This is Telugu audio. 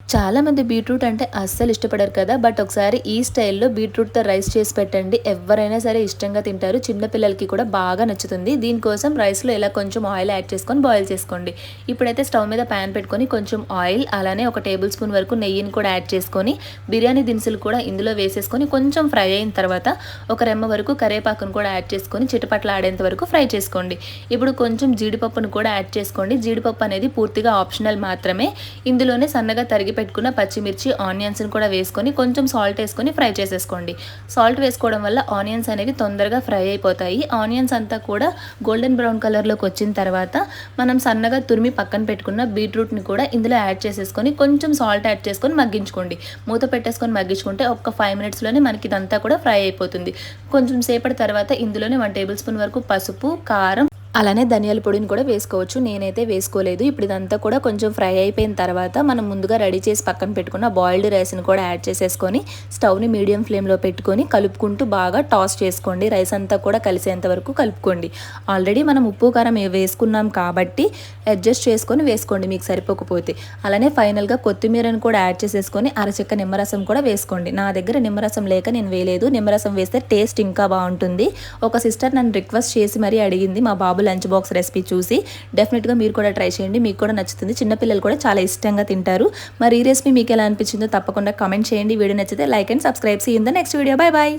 చాలామంది బీట్రూట్ అంటే అస్సలు ఇష్టపడరు కదా! బట్ ఒకసారి ఈ స్టైల్‌లో బీట్రూట్‌తో రైస్ చేసి పెట్టండి. ఎవ్వరైనా సరే ఇష్టంగా తింటారు. చిన్న పిల్లలకి కూడా బాగా నచ్చుతుంది. దీనికోసం రైస్‌లో ఇలా కొంచెం ఆయిల్ యాడ్ చేసుకొని బాయిల్ చేసుకోండి. ఇప్పుడైతే స్టవ్ మీద ప్యాన్ పెట్టుకొని కొంచెం ఆయిల్ అలానే ఒక టేబుల్ స్పూన్ వరకు నెయ్యిని కూడా యాడ్ చేసుకొని బిర్యానీ దినుసులు కూడా ఇందులో వేసేసుకొని కొంచెం ఫ్రై అయిన తర్వాత ఒక రెమ్మ వరకు కరివేపాకును కూడా యాడ్ చేసుకొని చిటపటలాడేంత వరకు ఫ్రై చేసుకోండి. ఇప్పుడు కొంచెం జీడిపప్పును కూడా యాడ్ చేసుకోండి. జీడిపప్పు అనేది పూర్తిగా ఆప్షనల్ మాత్రమే. ఇందులోనే సన్నగా తరిగి పెట్టుకున్న పచ్చిమిర్చి ఆనియన్స్ని కూడా వేసుకొని కొంచెం సాల్ట్ వేసుకొని ఫ్రై చేసేసుకోండి. సాల్ట్ వేసుకోవడం వల్ల ఆనియన్స్ అనేవి తొందరగా ఫ్రై అయిపోతాయి. ఆనియన్స్ అంతా కూడా గోల్డెన్ బ్రౌన్ కలర్లోకి వచ్చిన తర్వాత మనం సన్నగా తురిమి పక్కన పెట్టుకున్న బీట్రూట్ని కూడా ఇందులో యాడ్ చేసేసుకొని కొంచెం సాల్ట్ యాడ్ చేసుకొని మగ్గించుకోండి. మూత పెట్టేసుకొని మగ్గించుకుంటే ఒక్క 5 మినిట్స్లోనే మనకి ఇదంతా కూడా ఫ్రై అయిపోతుంది. కొంచెం సేపటి తర్వాత ఇందులోనే 1 టేబుల్ స్పూన్ వరకు పసుపు, కారం అలానే ధనియాల పొడిని కూడా వేసుకోవచ్చు. నేనైతే వేసుకోలేదు. ఇప్పుడు ఇదంతా కూడా కొంచెం ఫ్రై అయిపోయిన తర్వాత మనం ముందుగా రెడీ చేసి పక్కన పెట్టుకున్న బాయిల్డ్ రైస్ని కూడా యాడ్ చేసేసుకొని స్టవ్ని మీడియం ఫ్లేమ్లో పెట్టుకొని కలుపుకుంటూ బాగా టాస్ చేసుకోండి. రైస్ అంతా కూడా కలిసేంత వరకు కలుపుకోండి. ఆల్రెడీ మనం ఉప్పు కారం వేసుకున్నాం కాబట్టి అడ్జస్ట్ చేసుకొని వేసుకోండి మీకు సరిపోకపోతే. అలానే ఫైనల్గా కొత్తిమీరను కూడా యాడ్ చేసేసుకొని అరచెక్క నిమ్మరసం కూడా వేసుకోండి. నా దగ్గర నిమ్మరసం లేక నేను వేయలేదు. నిమ్మరసం వేస్తే టేస్ట్ ఇంకా బాగుంటుంది. ఒక సిస్టర్ నన్ను రిక్వెస్ట్ చేసి మరీ అడిగింది మా బాబు లంచ్ బాక్స్ రెసిపీ చూసి. డెఫినెట్గా మీరు కూడా ట్రై చేయండి. మీకు కూడా నచ్చుతుంది. చిన్నపిల్లలు కూడా చాలా ఇష్టంగా తింటారు. మరి ఈ రెసిపీ మీకు ఎలా అనిపించిందో తప్పకుండా కామెంట్ చేయండి. వీడియో నచ్చితే like and subscribe. See in the next video. Bye bye.